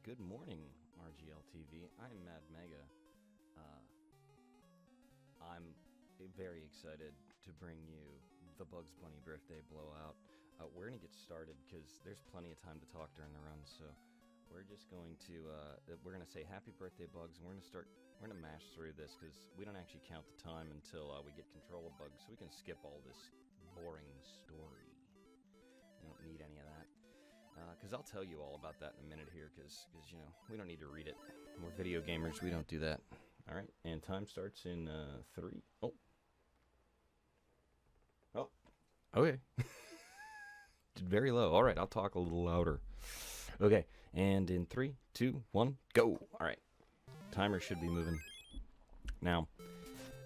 Good morning, RGLtv. I'm MadMega. I'm very excited to bring you the Bugs Bunny birthday blowout. We're gonna get started because there's plenty of time to talk during the run, so we're just going to we're gonna say happy birthday, Bugs, and we're gonna mash through this because we don't actually count the time until we get control of Bugs, so we can skip all this boring story. We don't need any of that. Because I'll tell you all about that in a minute here, because you know, we don't need to read it. We're video gamers, we don't do that. Alright, and time starts in 3. Oh. Okay. Very low. Alright, I'll talk a little louder. Okay, and in 3, 2, 1, go! Alright, timer should be moving. Now,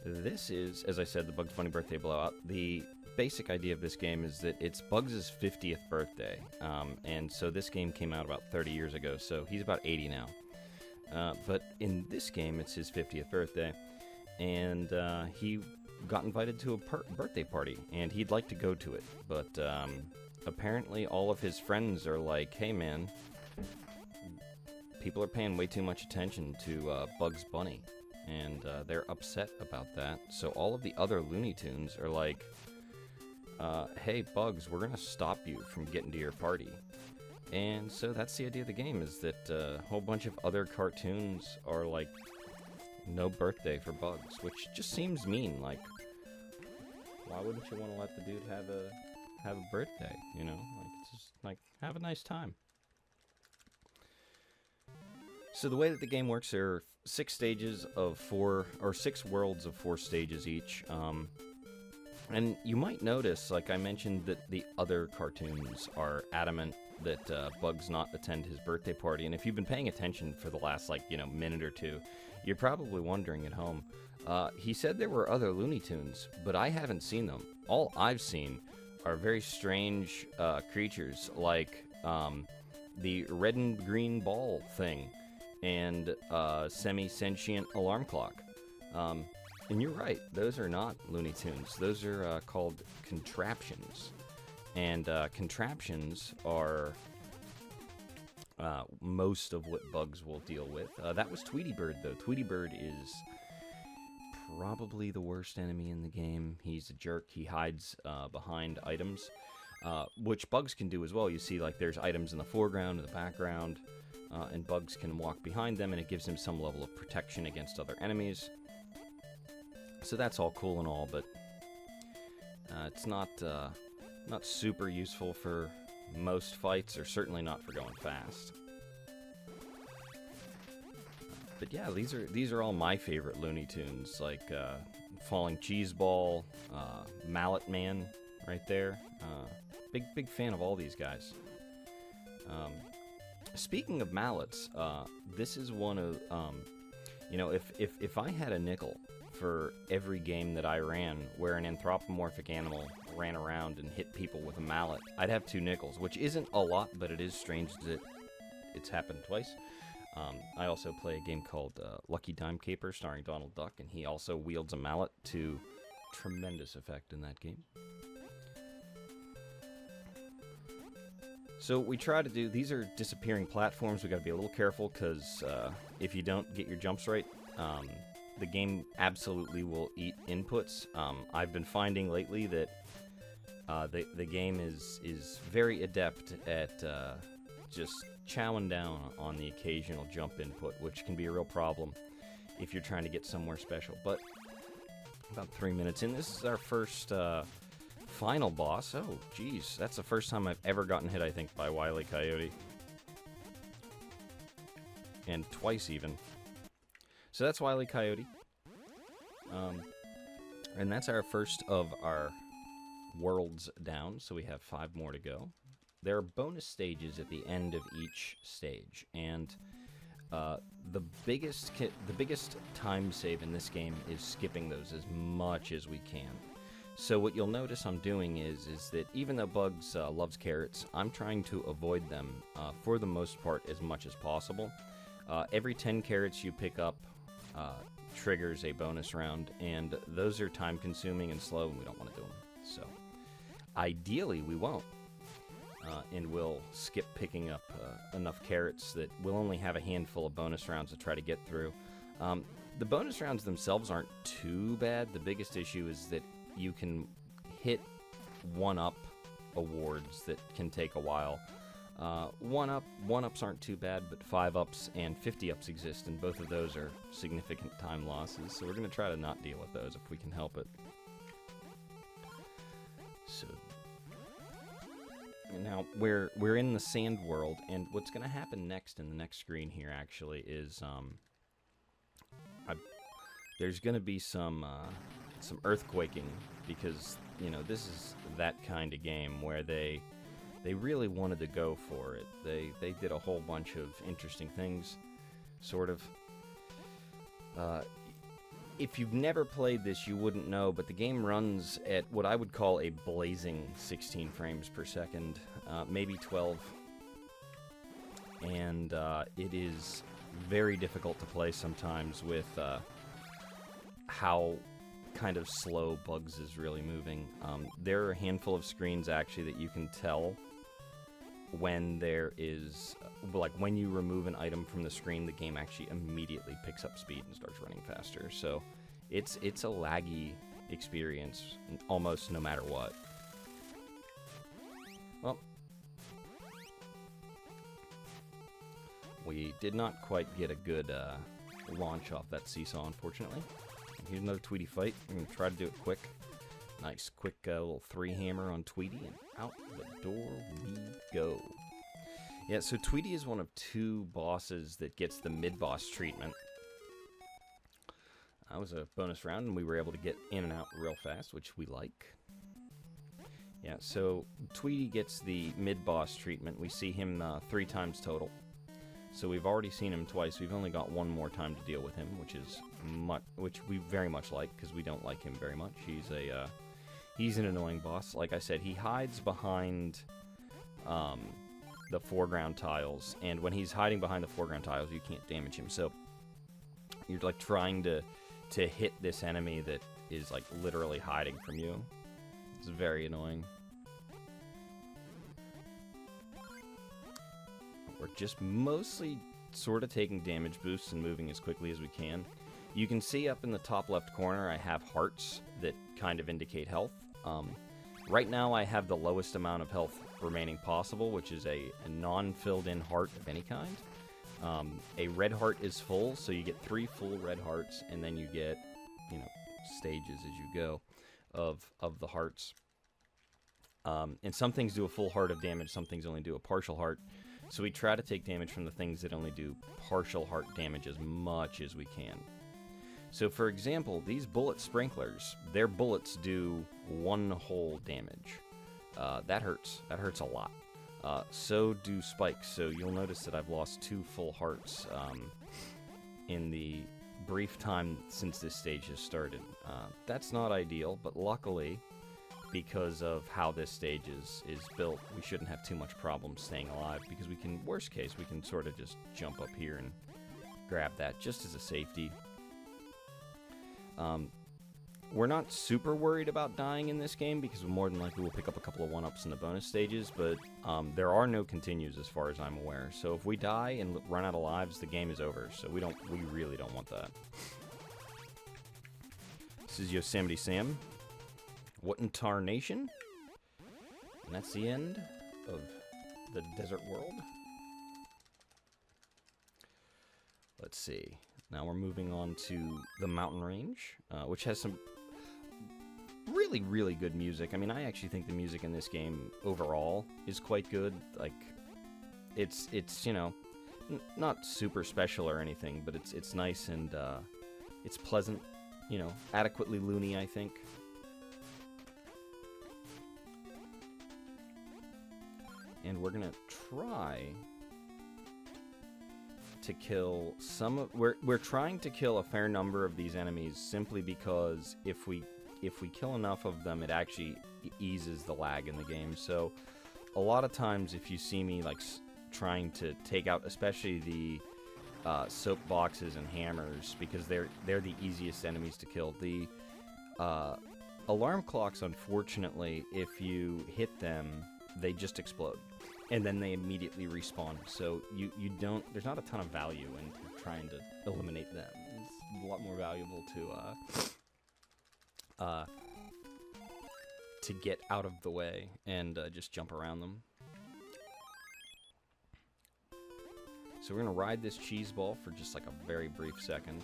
this is, as I said, the Bugs Bunny birthday blowout. The basic idea of this game is that it's Bugs' 50th birthday, and so this game came out about 30 years ago, so he's about 80 now. But in this game, it's his 50th birthday, and he got invited to a birthday party, and he'd like to go to it, but apparently all of his friends are like, hey man, people are paying way too much attention to Bugs Bunny, and they're upset about that, so all of the other Looney Tunes are like, hey Bugs, we're gonna stop you from getting to your party. And so that's the idea of the game, is that a whole bunch of other cartoons are like, no birthday for Bugs, which just seems mean. Like, why wouldn't you want to let the dude have a birthday, you know? Like, it's just like, have a nice time. So the way that the game works, there are 6 stages of 4, or 6 worlds of 4 stages each. And you might notice, like I mentioned, that the other cartoons are adamant that Bugs not attend his birthday party. And if you've been paying attention for the last, like, you know, minute or two, you're probably wondering at home. He said there were other Looney Tunes, but I haven't seen them. All I've seen are very strange creatures, like the red and green ball thing, and semi-sentient alarm clock. And you're right, those are not Looney Tunes. Those are called contraptions. And contraptions are most of what Bugs will deal with. That was Tweety Bird, though. Tweety Bird is probably the worst enemy in the game. He's a jerk. He hides behind items, which Bugs can do as well. You see, like, there's items in the foreground and the background, and Bugs can walk behind them, and it gives him some level of protection against other enemies. So that's all cool and all, but it's not super useful for most fights, or certainly not for going fast. But yeah, these are all my favorite Looney Tunes, like Falling Cheese Ball, Mallet Man, right there. Big fan of all these guys. Speaking of mallets, this is one of you know, if I had a nickel for every game that I ran where an anthropomorphic animal ran around and hit people with a mallet, I'd have 2 nickels, which isn't a lot, but it is strange that it's happened twice. I also play a game called Lucky Dime Caper, starring Donald Duck, and he also wields a mallet to tremendous effect in that game. So we try to do, these are disappearing platforms. We gotta be a little careful, because if you don't get your jumps right, the game absolutely will eat inputs. I've been finding lately that the game is very adept at just chowing down on the occasional jump input, which can be a real problem if you're trying to get somewhere special. But about 3 minutes in, this is our first final boss. Oh, geez, that's the first time I've ever gotten hit, I think, by Wile E. Coyote. And twice, even. So that's Wile E. Coyote. And that's our first of our worlds down, so we have 5 more to go. There are bonus stages at the end of each stage, and the biggest time save in this game is skipping those as much as we can. So what you'll notice I'm doing is that even though Bugs loves carrots, I'm trying to avoid them for the most part as much as possible. Every 10 carrots you pick up triggers a bonus round, and those are time consuming and slow, and we don't want to do them. So ideally we won't. and we'll skip picking up enough carrots that we'll only have a handful of bonus rounds to try to get through. The bonus rounds themselves aren't too bad. The biggest issue is that you can hit 1-up awards that can take a while. 1-ups aren't too bad, but 5-ups and 50-ups exist, and both of those are significant time losses, so we're going to try to not deal with those if we can help it. So, and now we're in the sand world, and what's going to happen next in the next screen here actually is there's going to be some earthquaking, because you know this is that kind of game where they really wanted to go for it. They did a whole bunch of interesting things, sort of. If you've never played this, you wouldn't know, but the game runs at what I would call a blazing 16 frames per second, maybe 12. And it is very difficult to play sometimes with how kind of slow Bugs is really moving. There are a handful of screens actually that you can tell when there is, like when you remove an item from the screen, the game actually immediately picks up speed and starts running faster. So it's a laggy experience almost no matter what. Well, we did not quite get a good launch off that seesaw, unfortunately. Here's another Tweety fight. We're going to try to do it quick. Nice, quick little 3-hammer on Tweety, and out the door we go. Yeah, so Tweety is one of 2 bosses that gets the mid-boss treatment. That was a bonus round, and we were able to get in and out real fast, which we like. Yeah, so Tweety gets the mid-boss treatment. We see him 3 times total. So we've already seen him twice. We've only got 1 more time to deal with him, which we very much like, because we don't like him very much. He's an annoying boss. Like I said, he hides behind the foreground tiles, and when he's hiding behind the foreground tiles, you can't damage him. So you're like trying to hit this enemy that is like literally hiding from you. It's very annoying. We're just mostly sort of taking damage boosts and moving as quickly as we can. You can see up in the top left corner I have hearts that kind of indicate health. Right now I have the lowest amount of health remaining possible, which is a non-filled in heart of any kind. A red heart is full, so you get 3 full red hearts, and then you get, you know, stages as you go of the hearts. And some things do a full heart of damage, some things only do a partial heart. So we try to take damage from the things that only do partial heart damage as much as we can. So for example, these bullet sprinklers, their bullets do 1 whole damage. That hurts. That hurts a lot. So do spikes. So you'll notice that I've lost 2 full hearts in the brief time since this stage has started. That's not ideal, but luckily, because of how this stage is built, we shouldn't have too much problem staying alive, because we can, worst case, we can sort of just jump up here and grab that just as a safety. We're not super worried about dying in this game, because more than likely we'll pick up a couple of 1-ups in the bonus stages, but there are no continues as far as I'm aware. So if we die and run out of lives, the game is over. So we really don't want that. This is Yosemite Sam. What in tarnation? And that's the end of the desert world. Let's see. Now we're moving on to the mountain range, which has some really, really good music. I mean, I actually think the music in this game overall is quite good. Like, it's you know, not super special or anything, but it's nice and it's pleasant. You know, adequately loony, I think. And we're gonna try to kill some of... We're trying to kill a fair number of these enemies simply because if we kill enough of them, it actually eases the lag in the game. So a lot of times if you see me like trying to take out especially the soap boxes and hammers, because they're the easiest enemies to kill. The alarm clocks, unfortunately, if you hit them, they just explode. and then they immediately respawn. So you don't, there's not a ton of value in trying to eliminate them. It's a lot more valuable to get out of the way and just jump around them. So we're gonna ride this cheese ball for just like a very brief second,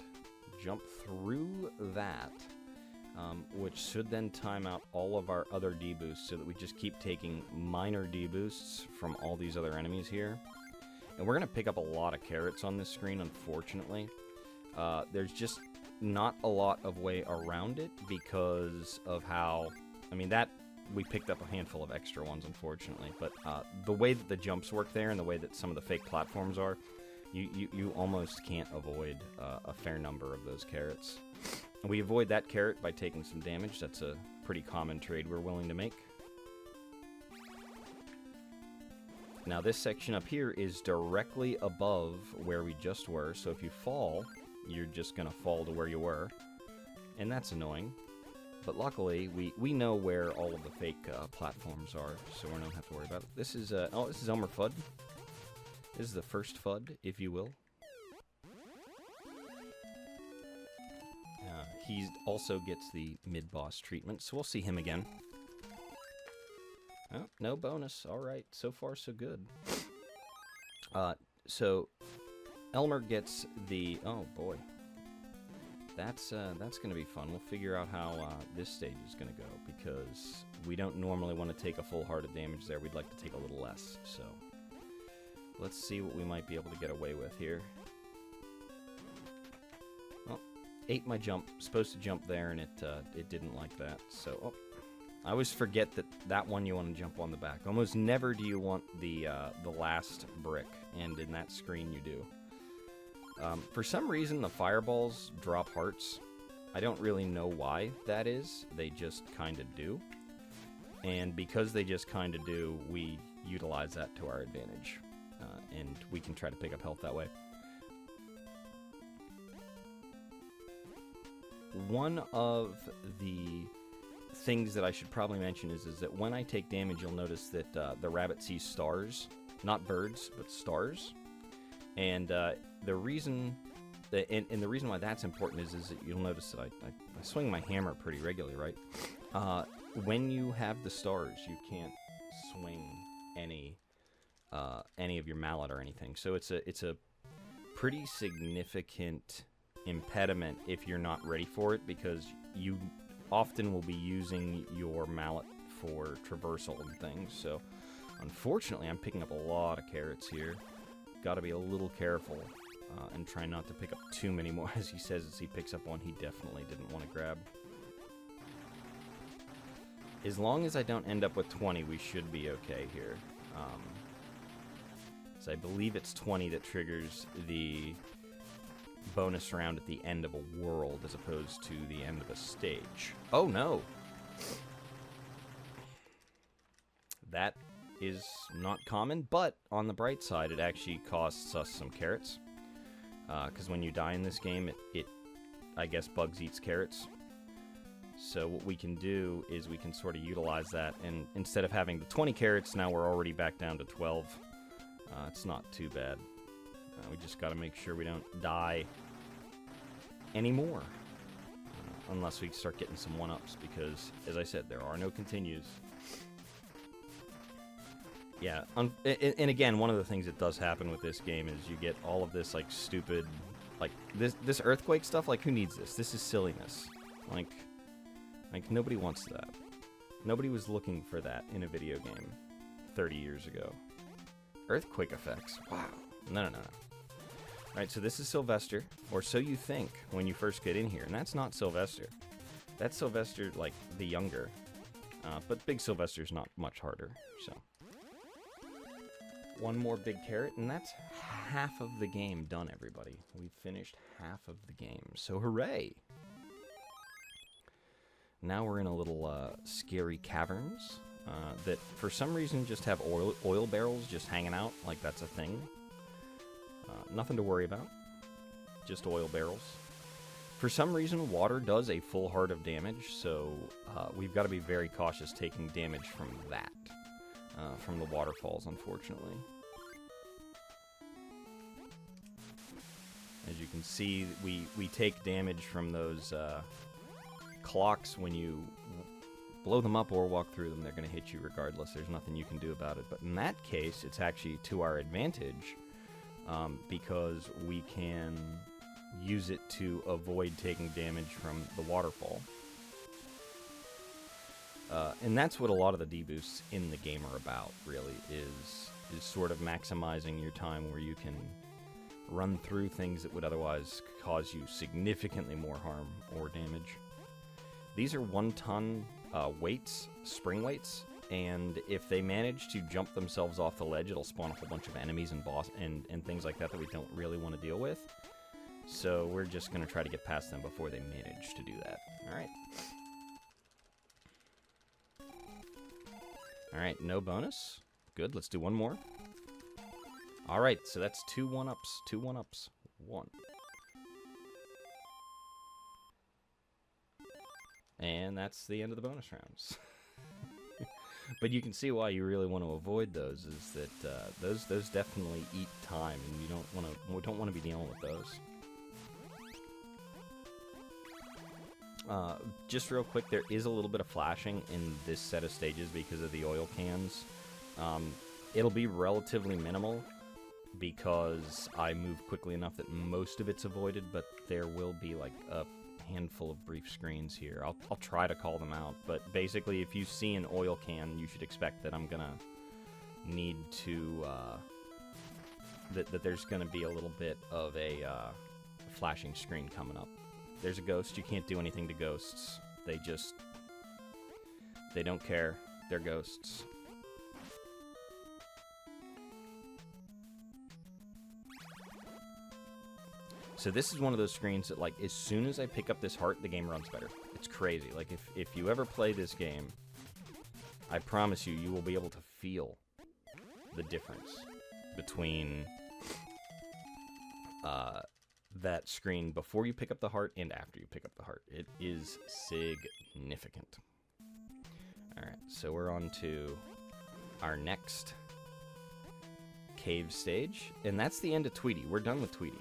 jump through that, which should then time out all of our other deboosts so that we just keep taking minor deboosts from all these other enemies here. And we're gonna pick up a lot of carrots on this screen, unfortunately. There's just not a lot of way around it because of how, I mean, that we picked up a handful of extra ones, unfortunately, but the way that the jumps work there and the way that some of the fake platforms are, you almost can't avoid a fair number of those carrots. And we avoid that carrot by taking some damage. That's a pretty common trade we're willing to make. Now this section up here is directly above where we just were, so if you fall, you're just gonna fall to where you were, and that's annoying. But luckily, we know where all of the fake platforms are, so we don't have to worry about it. This is, oh, this is Elmer Fudd. This is the first Fudd, if you will. He also gets the mid-boss treatment, so we'll see him again. Oh, no bonus. All right, so far so good. So Elmer gets the, oh boy. That's going to be fun. We'll figure out how this stage is going to go, because we don't normally want to take a full heart of damage there. We'd like to take a little less, so let's see what we might be able to get away with here. Well, ate my jump. Supposed to jump there, and it didn't like that, so oh. I always forget that one you want to jump on the back. Almost never do you want the last brick, and in that screen you do. For some reason, the fireballs drop hearts. I don't really know why that is. They just kind of do. And because they just kind of do, we utilize that to our advantage. And we can try to pick up health that way. One of the things that I should probably mention is that when I take damage, you'll notice that the rabbit sees stars. Not birds, but stars. And the reason why that's important is that you'll notice that I swing my hammer pretty regularly, right? When you have the stars, you can't swing any of your mallet or anything. So it's a pretty significant impediment if you're not ready for it, because you often will be using your mallet for traversal and things. So unfortunately, I'm picking up a lot of carrots here. Gotta be a little careful and try not to pick up too many more. As he says, as he picks up one he definitely didn't want to grab. As long as I don't end up with 20, we should be okay here. So I believe it's 20 that triggers the bonus round at the end of a world as opposed to the end of a stage. Oh no! That is not common, but on the bright side, it actually costs us some carrots. Because when you die in this game, it I guess bugs eats carrots. So what we can do is we can sort of utilize that, and instead of having the 20 carrots, now we're already back down to 12. It's not too bad. We just got to make sure we don't die anymore. Unless we start getting some 1-ups, because, as I said, there are no continues. Yeah, and again, one of the things that does happen with this game is you get all of this, like, stupid, like, this earthquake stuff. Like, who needs this? This is silliness. Like, nobody wants that. Nobody was looking for that in a video game 30 years ago. Earthquake effects. Wow. No. Alright, so this is Sylvester, or so you think when you first get in here, and that's not Sylvester. That's Sylvester, like, the younger. But Big Sylvester's not much harder, so. One more big carrot, and that's half of the game done, everybody. We've finished half of the game, so hooray! Now we're in a little scary caverns that for some reason just have oil barrels just hanging out, like that's a thing. Nothing to worry about, just oil barrels. For some reason, water does a full heart of damage, so we've got to be very cautious taking damage from that. from the waterfalls, unfortunately. As you can see, we take damage from those clocks when you blow them up or walk through them. They're going to hit you regardless. There's nothing you can do about it. But in that case, it's actually to our advantage because we can use it to avoid taking damage from the waterfall. And that's what a lot of the deboosts in the game are about, really, is sort of maximizing your time where you can run through things that would otherwise cause you significantly more harm or damage. These are 1-ton weights, spring weights, and if they manage to jump themselves off the ledge, it'll spawn a whole bunch of enemies and and things like that we don't really want to deal with. So we're just going to try to get past them before they manage to do that. Alright. Alright, no bonus. Good, let's do one more. Alright, so that's 2 1-ups. 2 1-ups. 1. And that's the end of the bonus rounds. But you can see why you really want to avoid those, is that those definitely eat time, and you don't want to be dealing with those. Just real quick, there is a little bit of flashing in this set of stages because of the oil cans. It'll be relatively minimal because I move quickly enough that most of it's avoided, but there will be like a handful of brief screens here. I'll try to call them out, but basically if you see an oil can, you should expect that I'm gonna need to, that there's gonna be a little bit of a flashing screen coming up. There's a ghost. You can't do anything to ghosts. They don't care. They're ghosts. So this is one of those screens that, like, as soon as I pick up this heart, the game runs better. It's crazy. Like, if you ever play this game, I promise you will be able to feel the difference between that screen before you pick up the heart and after you pick up the heart. It is significant. Alright, so we're on to our next cave stage, and that's the end of Tweety. We're done with Tweety.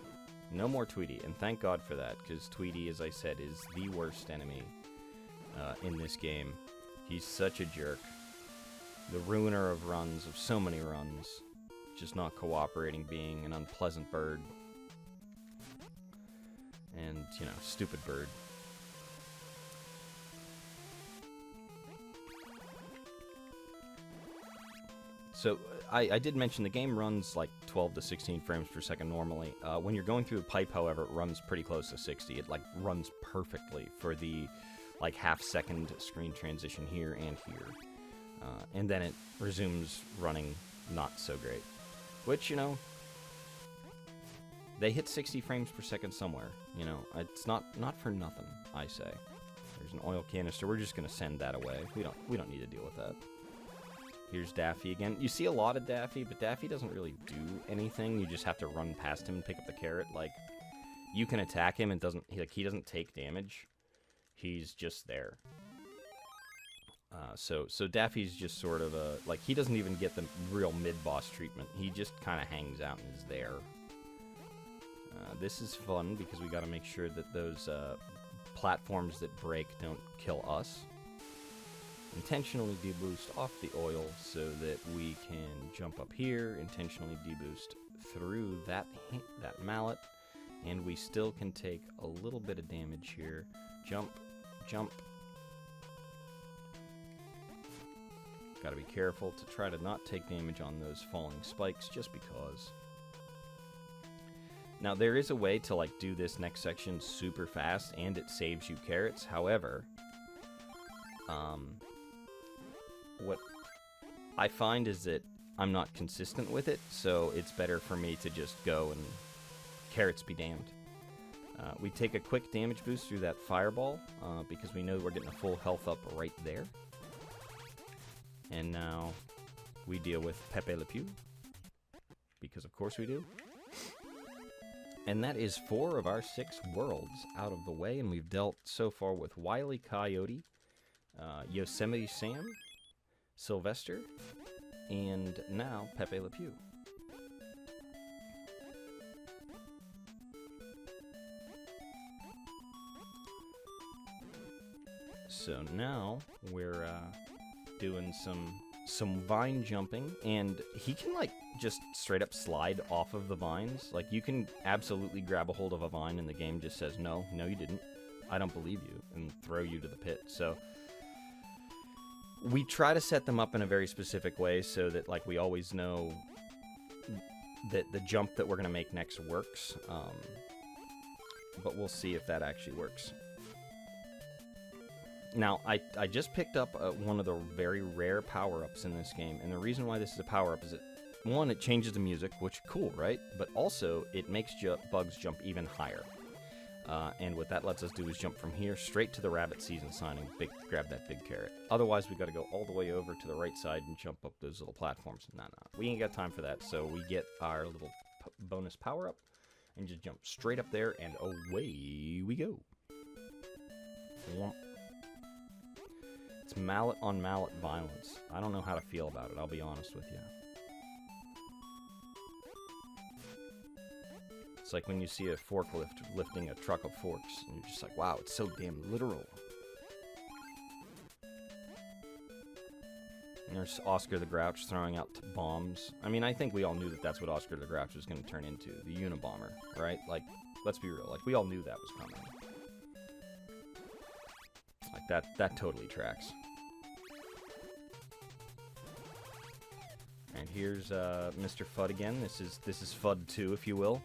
No more Tweety, and thank God for that, because Tweety, as I said, is the worst enemy in this game. He's such a jerk. The ruiner of runs, of so many runs. Just not cooperating, being an unpleasant bird. And, you know, stupid bird. So, I did mention the game runs like 12 to 16 frames per second normally. When you're going through the pipe, however, it runs pretty close to 60. It, like, runs perfectly for the, like, half-second screen transition here and here. And then it resumes running not so great. Which, you know, they hit 60 frames per second somewhere. You know, it's not for nothing, I say. There's an oil canister. We're just gonna send that away. We don't need to deal with that. Here's Daffy again. You see a lot of Daffy, but Daffy doesn't really do anything. You just have to run past him and pick up the carrot. Like, you can attack him and he doesn't take damage. He's just there. So Daffy's just sort of a, like, he doesn't even get the real mid-boss treatment. He just kind of hangs out and is there. This is fun because we got to make sure that those platforms that break don't kill us. Intentionally deboost off the oil so that we can jump up here, intentionally deboost through that mallet, and we still can take a little bit of damage here. Jump, jump. Gotta be careful to try to not take damage on those falling spikes just because. Now, there is a way to, like, do this next section super fast, and it saves you carrots. However, what I find is that I'm not consistent with it, so it's better for me to just go and carrots be damned. We take a quick damage boost through that fireball, because we know we're getting a full health up right there. And now we deal with Pepe Le Pew, because of course we do. And that is 4 of our 6 worlds out of the way, and we've dealt so far with Wile E. Coyote, Yosemite Sam, Sylvester, and now Pepe Le Pew. So now we're doing some vine jumping, and he can like just straight up slide off of the vines. Like you can absolutely grab a hold of a vine and the game just says, no, you didn't. I don't believe you, and throw you to the pit. So we try to set them up in a very specific way so that like we always know that the jump that we're going to make next works. But we'll see if that actually works. Now, I just picked up one of the very rare power-ups in this game, and the reason why this is a power-up is that, one, it changes the music, which cool, right? But also, it makes bugs jump even higher. And what that lets us do is jump from here straight to the rabbit season sign and grab that big carrot. Otherwise, we got to go all the way over to the right side and jump up those little platforms. Nah, we ain't got time for that, so we get our little bonus power-up and just jump straight up there, and away we go. It's mallet on mallet violence. I don't know how to feel about it, I'll be honest with you. It's like when you see a forklift lifting a truck of forks, and you're just like, wow, it's so damn literal. And there's Oscar the Grouch throwing out bombs. I mean, I think we all knew that that's what Oscar the Grouch was going to turn into, the Unabomber, right? Like, let's be real, like, we all knew that was coming. Like, that totally tracks. And here's Mr. Fudd again. This is Fudd 2, if you will.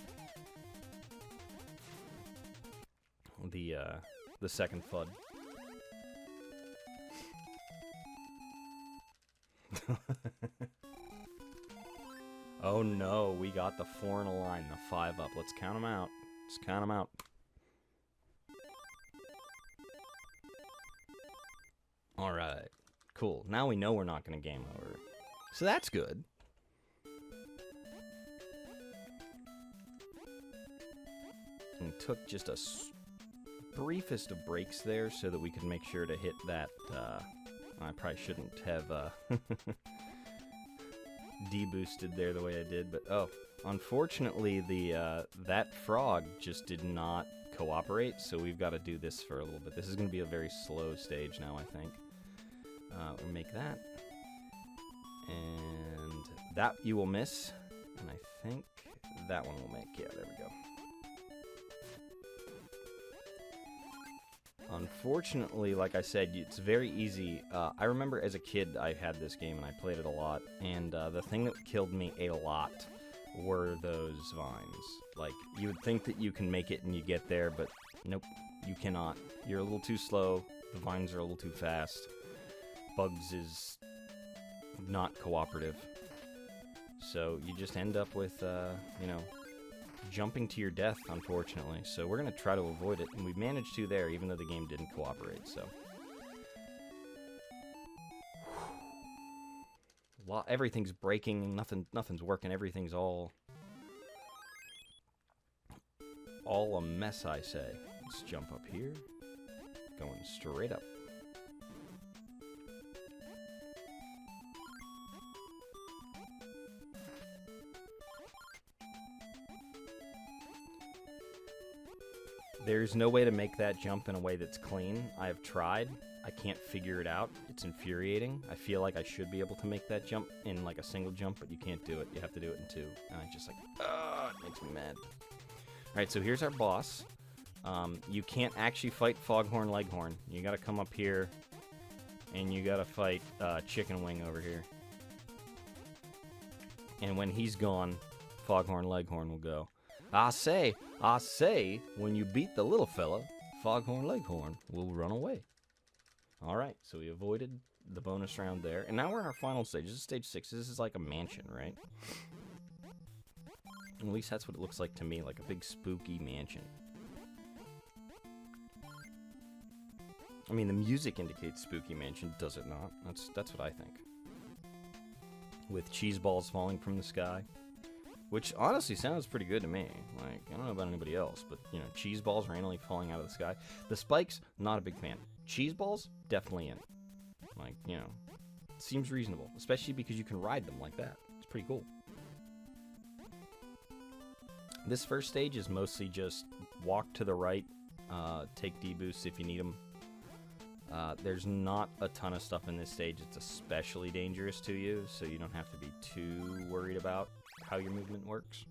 The second Fudd. Oh no, we got the 4 in a line, the 5 up. Let's count them out. Let's count them out. Alright, cool. Now we know we're not going to game over. So that's good. And took just a briefest of breaks there so that we could make sure to hit that, I probably shouldn't have deboosted there the way I did, but oh, unfortunately that frog just did not cooperate, so we've got to do this for a little bit. This is going to be a very slow stage now, I think. We'll make that. And that you will miss. And I think that one will make. Yeah, there we go. Unfortunately, like I said, it's very easy. I remember as a kid I had this game and I played it a lot. And the thing that killed me a lot were those vines. Like, you would think that you can make it and you get there, but nope, you cannot. You're a little too slow. The vines are a little too fast. Bugs is not cooperative. So you just end up with, you know, jumping to your death, unfortunately. So we're going to try to avoid it, and we managed to there, even though the game didn't cooperate, so. Well, everything's breaking, nothing's working, everything's all a mess, I say. Let's jump up here, going straight up. There's no way to make that jump in a way that's clean. I have tried. I can't figure it out. It's infuriating. I feel like I should be able to make that jump in like a single jump, but you can't do it. You have to do it in 2. And I just like, it makes me mad. Alright, so here's our boss. You can't actually fight Foghorn Leghorn. You gotta come up here, and you gotta fight Chicken Wing over here. And when he's gone, Foghorn Leghorn will go. I say, when you beat the little fella, Foghorn Leghorn will run away. Alright, so we avoided the bonus round there. And now we're in our final stage. This is stage 6. This is like a mansion, right? At least that's what it looks like to me, like a big spooky mansion. I mean, the music indicates spooky mansion, does it not? That's what I think. With cheese balls falling from the sky. Which honestly sounds pretty good to me. Like, I don't know about anybody else, but, you know, cheese balls randomly falling out of the sky. The spikes, not a big fan. Cheese balls, definitely in. Like, you know, seems reasonable, especially because you can ride them like that. It's pretty cool. This first stage is mostly just walk to the right, take D-boosts if you need them. There's not a ton of stuff in this stage that's especially dangerous to you, so you don't have to be too worried about how your movement works.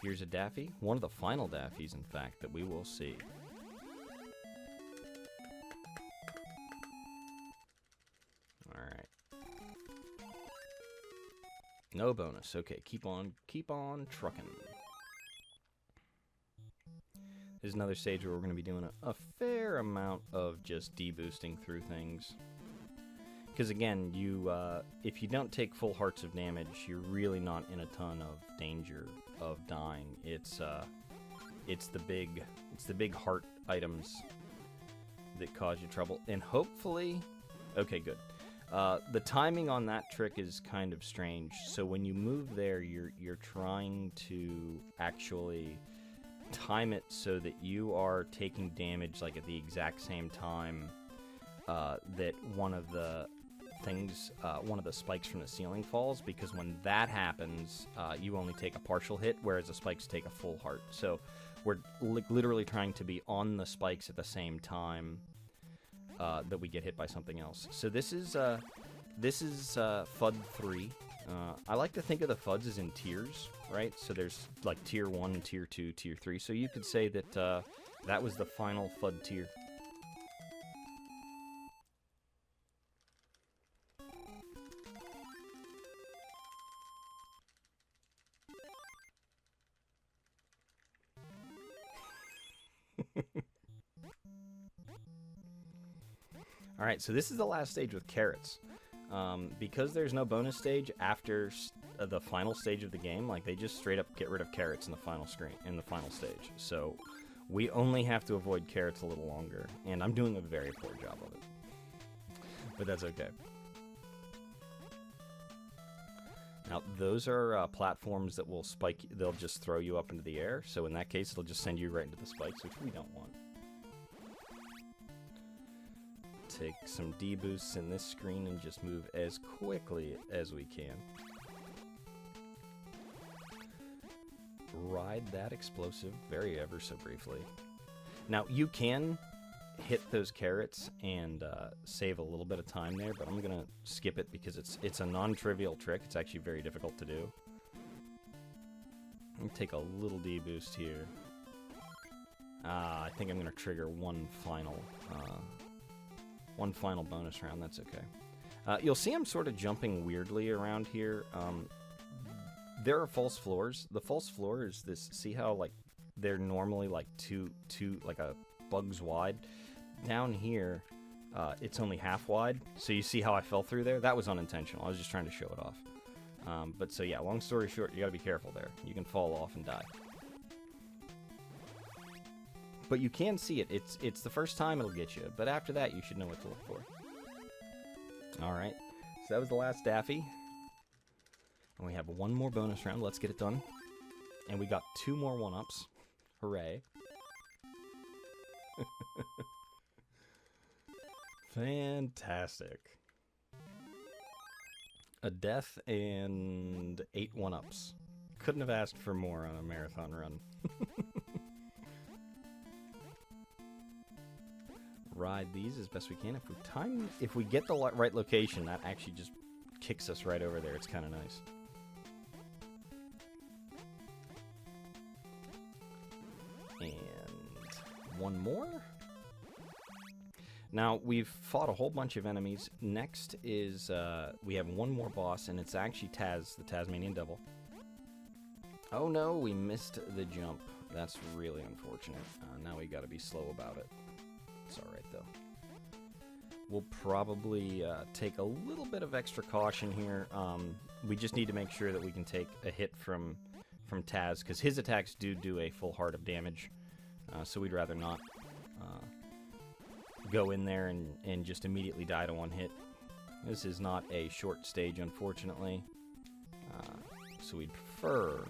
Here's a Daffy, one of the final Daffies, in fact, that we will see. Alright. No bonus. Okay, keep on trucking. There's another stage where we're going to be doing a fair amount of just de-boosting through things. Because again, if you don't take full hearts of damage, you're really not in a ton of danger of dying. It's the big heart items that cause you trouble. And hopefully, okay, good. The timing on that trick is kind of strange. So when you move there, you're trying to actually time it so that you are taking damage like at the exact same time that one of the spikes from the ceiling falls, because when that happens, you only take a partial hit, whereas the spikes take a full heart. So we're literally trying to be on the spikes at the same time that we get hit by something else. So this is FUD 3. I like to think of the FUDs as in tiers, right? So there's like tier 1, tier 2, tier 3. So you could say that that was the final FUD tier. Alright, so this is the last stage with carrots. Because there's no bonus stage after the final stage of the game, like they just straight up get rid of carrots in the final stage. So we only have to avoid carrots a little longer, and I'm doing a very poor job of it. But that's okay. Now, those are platforms that will spike, they'll just throw you up into the air, so in that case, it'll just send you right into the spikes, which we don't want. Take some D-boosts in this screen and just move as quickly as we can. Ride that explosive very ever so briefly. Now, you can hit those carrots and save a little bit of time there, but I'm gonna skip it because it's a non-trivial trick. It's actually very difficult to do. I'm gonna take a little D-boost here. I think I'm gonna trigger one final bonus round. That's okay. You'll see I'm sort of jumping weirdly around here. There are false floors. The false floor is this. See how like they're normally like two like a bug's wide. Down here, it's only half wide. So you see how I fell through there? That was unintentional. I was just trying to show it off. But so yeah, long story short, you gotta be careful there. You can fall off and die. But you can see it. It's the first time it'll get you. But after that, you should know what to look for. Alright. So that was the last Daffy. And we have one more bonus round. Let's get it done. And we got 2 more 1-ups. Hooray. Fantastic. A death and 8 1-ups. Couldn't have asked for more on a marathon run. Ride these as best we can. If we get the right location, that actually just kicks us right over there. It's kind of nice. And one more. Now, we've fought a whole bunch of enemies. Next is, we have one more boss, and it's actually Taz, the Tasmanian Devil. Oh no, we missed the jump. That's really unfortunate. Now we gotta be slow about it. It's alright, though. We'll probably take a little bit of extra caution here. We just need to make sure that we can take a hit from Taz, because his attacks do a full heart of damage. So we'd rather not go in there and just immediately die to one hit. This is not a short stage, unfortunately. So we'd prefer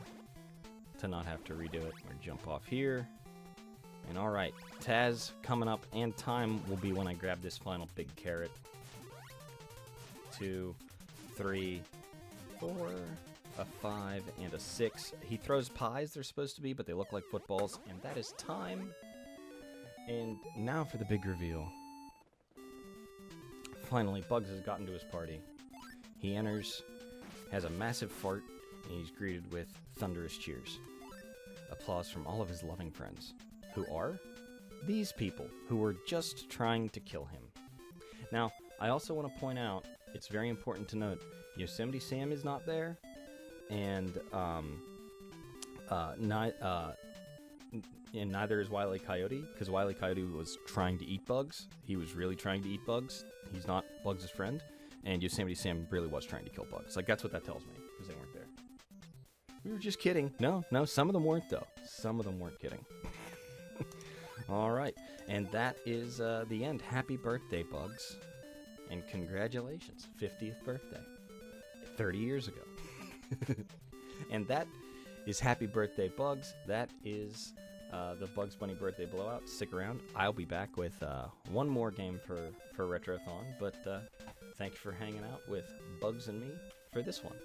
to not have to redo it. Or jump off here. And alright, Taz coming up, and time will be when I grab this final big carrot 2, 3, 4, a 5, and a 6. He throws pies, they're supposed to be, but they look like footballs, and that is time. And now for the big reveal. Finally, Bugs has gotten to his party. He enters, has a massive fart, and he's greeted with thunderous cheers. Applause from all of his loving friends, who are these people, who were just trying to kill him. Now, I also want to point out, it's very important to note, Yosemite Sam is not there, and neither is Wile E. Coyote, because Wile E. Coyote was trying to eat Bugs. He was really trying to eat Bugs. He's not Bugs' friend, and Yosemite Sam really was trying to kill Bugs. Like, that's what that tells me, because they weren't there. We were just kidding. No, some of them weren't, though. Some of them weren't kidding. All right, and that is the end. Happy birthday, Bugs, and congratulations, 50th birthday, 30 years ago. And that is Happy Birthday, Bugs. That is the Bugs Bunny Birthday Blowout. Stick around. I'll be back with one more game for Retrothon, but thank you for hanging out with Bugs and me for this one.